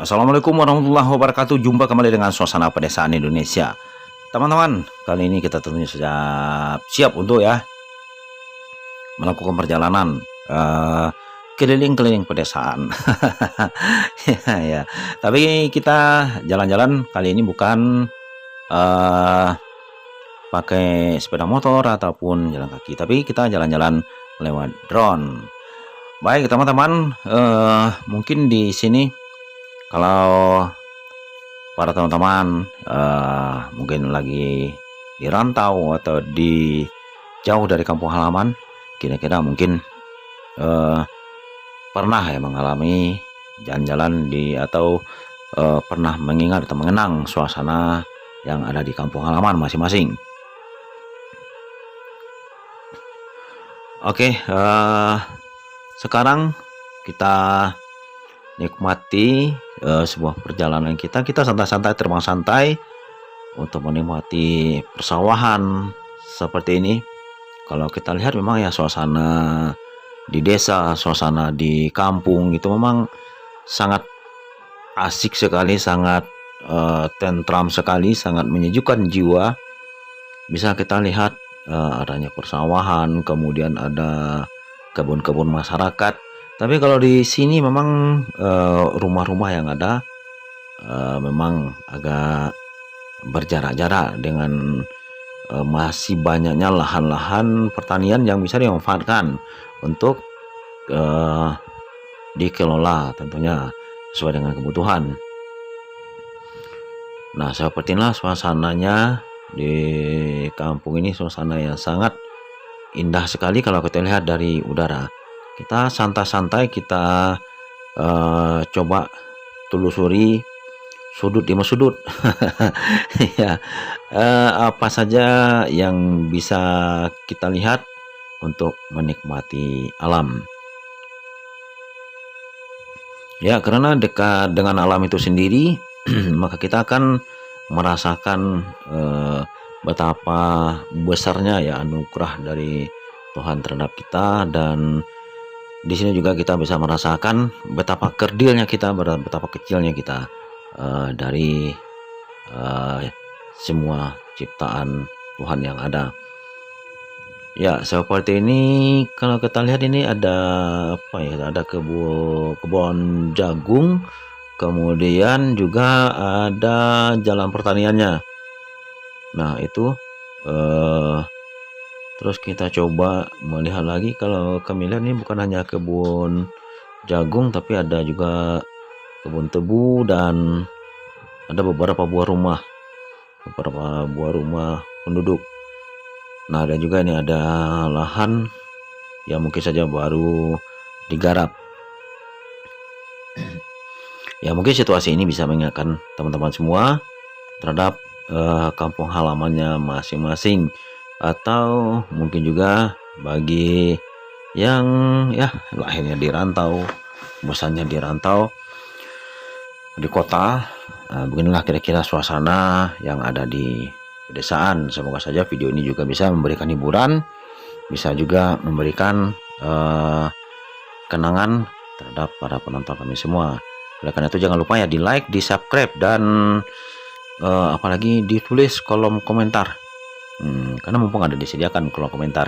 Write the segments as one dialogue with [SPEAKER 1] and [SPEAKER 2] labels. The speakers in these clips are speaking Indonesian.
[SPEAKER 1] Assalamualaikum warahmatullahi wabarakatuh. Jumpa kembali dengan suasana pedesaan Indonesia. Teman-teman, kali ini kita tentunya siap untuk melakukan perjalanan keliling-keliling pedesaan. ya. Tapi kita jalan-jalan kali ini bukan pakai sepeda motor ataupun jalan kaki, tapi kita jalan-jalan lewat drone. Baik teman-teman, mungkin di sini kalau para teman-teman mungkin lagi di rantau atau di jauh dari kampung halaman, kira-kira mungkin pernah mengalami jalan-jalan atau pernah mengingat atau mengenang suasana yang ada di kampung halaman masing-masing. Oke, sekarang kita nikmati sebuah perjalanan kita santai-santai, terbang santai untuk menikmati persawahan seperti ini. Kalau kita lihat memang suasana di desa, suasana di kampung itu memang sangat asik sekali, sangat tentram sekali, sangat menyejukkan jiwa. Bisa kita lihat adanya persawahan, kemudian ada kebun-kebun masyarakat. Tapi kalau di sini memang rumah-rumah yang ada memang agak berjarak-jarak dengan masih banyaknya lahan-lahan pertanian yang bisa dimanfaatkan untuk dikelola tentunya sesuai dengan kebutuhan. Nah, seperti inilah suasananya di kampung ini, suasana yang sangat indah sekali kalau kita lihat dari udara. Kita santai-santai, kita coba telusuri sudut demi sudut ya, apa saja yang bisa kita lihat untuk menikmati alam. Ya, karena dekat dengan alam itu sendiri maka kita akan merasakan betapa besarnya anugerah dari Tuhan terhadap kita, dan di sini juga kita bisa merasakan betapa kerdilnya kita, betapa kecilnya kita dari semua ciptaan Tuhan yang ada. Ya, seperti ini kalau kita lihat ini ada ada kebun jagung, kemudian juga ada jalan pertaniannya. Nah, itu terus kita coba melihat lagi, kalau kami lihat ini bukan hanya kebun jagung, tapi ada juga kebun tebu dan ada beberapa buah rumah penduduk. Nah, dan juga ini ada lahan yang mungkin saja baru digarap. Ya, mungkin situasi ini bisa mengingatkan teman-teman semua terhadap kampung halamannya masing-masing, atau mungkin juga bagi yang lahirnya di rantau, bosannya di rantau di kota. Beginilah kira-kira suasana yang ada di pedesaan. Semoga saja video ini juga bisa memberikan hiburan, bisa juga memberikan kenangan terhadap para penonton kami semua. Oleh karena itu jangan lupa di like, di subscribe, dan apalagi ditulis kolom komentar. Karena mumpung ada disediakan kolom komentar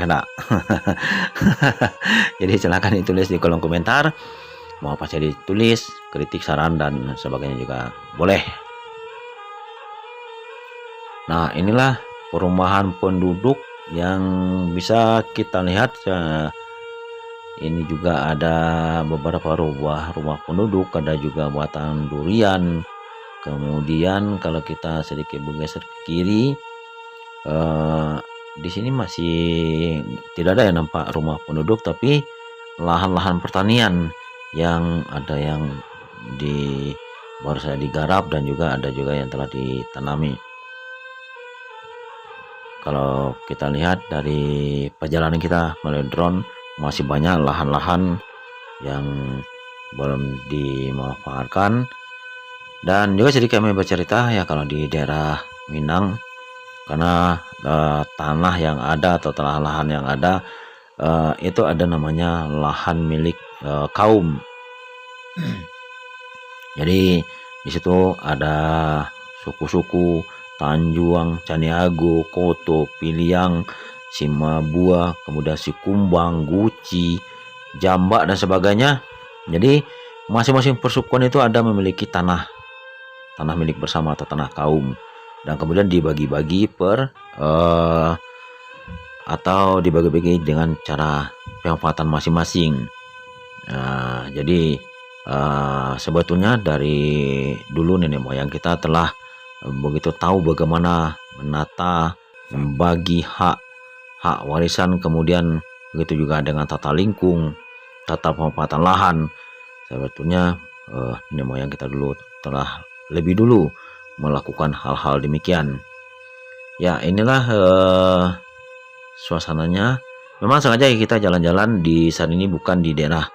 [SPEAKER 1] jadi silakan ditulis di kolom komentar, mau apa saja ditulis, kritik, saran, dan sebagainya juga boleh. Nah, inilah perumahan penduduk yang bisa kita lihat. Ini juga ada beberapa rumah penduduk, ada juga batang durian. Kemudian kalau kita sedikit bergeser ke kiri, di sini masih tidak ada yang nampak rumah penduduk, tapi lahan-lahan pertanian yang ada yang baru saja digarap, dan juga ada juga yang telah ditanami. Kalau kita lihat dari perjalanan kita melalui drone, masih banyak lahan-lahan yang belum dimanfaatkan. Dan juga sedikit kami bercerita kalau di daerah Minang, karena tanah yang ada atau lahan yang ada itu ada namanya lahan milik kaum. Jadi Di situ ada suku-suku Tanjuang, Caniago, Koto, Piliang, Simabua, kemudian Sikumbang, Guci, Jambak dan sebagainya. Jadi masing-masing persukuan itu ada memiliki tanah milik bersama atau tanah kaum, dan kemudian dibagi-bagi atau dibagi-bagi dengan cara pemanfaatan masing-masing. Jadi sebetulnya dari dulu nenek moyang kita telah begitu tahu bagaimana menata, membagi hak warisan, kemudian begitu juga dengan tata lingkung, tata pemanfaatan lahan. Sebetulnya nenek moyang kita dulu telah lebih dulu melakukan hal-hal demikian. Ya, inilah suasananya. Memang sengaja kita jalan-jalan di saat ini bukan di daerah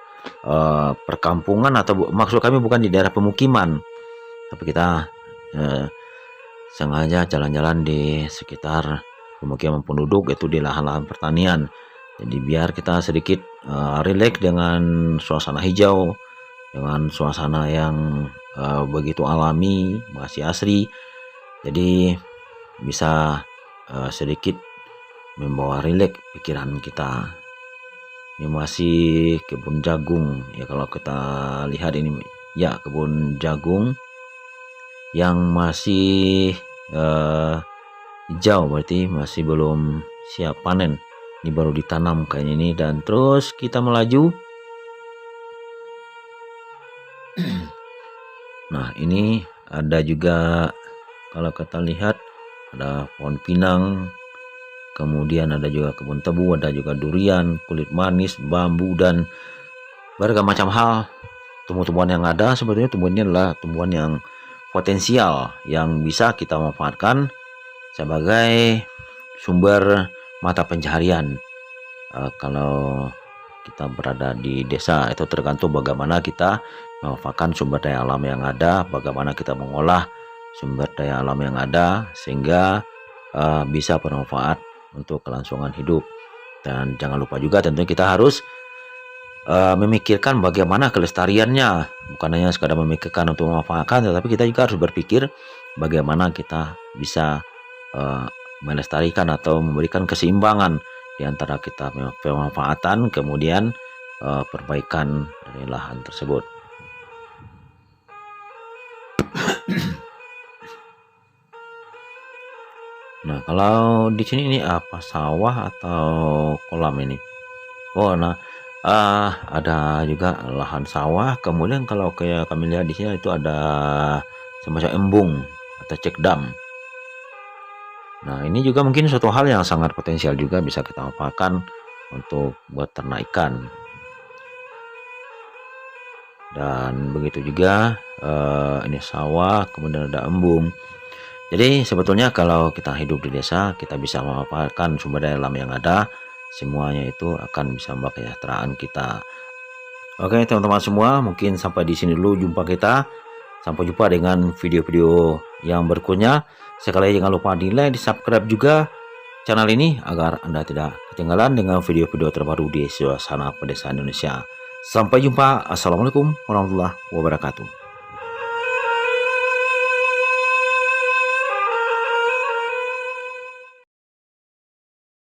[SPEAKER 1] perkampungan, atau maksud kami bukan di daerah pemukiman, tapi kita sengaja jalan-jalan di sekitar pemukiman penduduk, yaitu di lahan-lahan pertanian. Jadi biar kita sedikit rileks dengan suasana hijau, dengan suasana yang begitu alami, masih asri. Jadi bisa sedikit membawa rileks pikiran kita. Ini masih kebun jagung ya, kalau kita lihat ini ya, kebun jagung yang masih hijau, berarti masih belum siap panen. Ini baru ditanam kayaknya ini. Dan terus kita melaju. Nah, ini ada juga, kalau kita lihat ada pohon pinang, kemudian ada juga kebun tebu, ada juga durian, kulit manis, bambu, dan berbagai macam hal. Tumbuh-tumbuhan yang ada sebetulnya tumbuhan ini adalah tumbuhan yang potensial yang bisa kita manfaatkan sebagai sumber mata pencaharian. Kalau kita berada di desa, itu tergantung bagaimana kita memanfaatkan sumber daya alam yang ada, bagaimana kita mengolah sumber daya alam yang ada sehingga bisa bermanfaat untuk kelangsungan hidup. Dan jangan lupa juga tentunya kita harus memikirkan bagaimana kelestariannya, bukan hanya sekadar memikirkan untuk memanfaatkan, tetapi kita juga harus berpikir bagaimana kita bisa melestarikan atau memberikan keseimbangan di antara kita pemanfaatan kemudian perbaikan dari lahan tersebut. Nah, kalau di sini ini apa, sawah atau kolam ini? Oh, nah, ada juga lahan sawah. Kemudian kalau kayak kami lihat di sini itu ada semacam embung atau cek dam. Nah, ini juga mungkin suatu hal yang sangat potensial juga bisa kita manfaatkan untuk buat ternak ikan. Dan begitu juga ini sawah, kemudian ada embung. Jadi sebetulnya kalau kita hidup di desa, kita bisa memanfaatkan sumber daya alam yang ada, semuanya itu akan bisa membawa kesejahteraan kita. Oke teman-teman semua, mungkin sampai di sini dulu jumpa kita. Sampai jumpa dengan video-video yang berikutnya. Sekali lagi jangan lupa di like, di subscribe juga channel ini agar Anda tidak ketinggalan dengan video-video terbaru di suasana pedesaan Indonesia. Sampai jumpa. Assalamualaikum warahmatullahi wabarakatuh.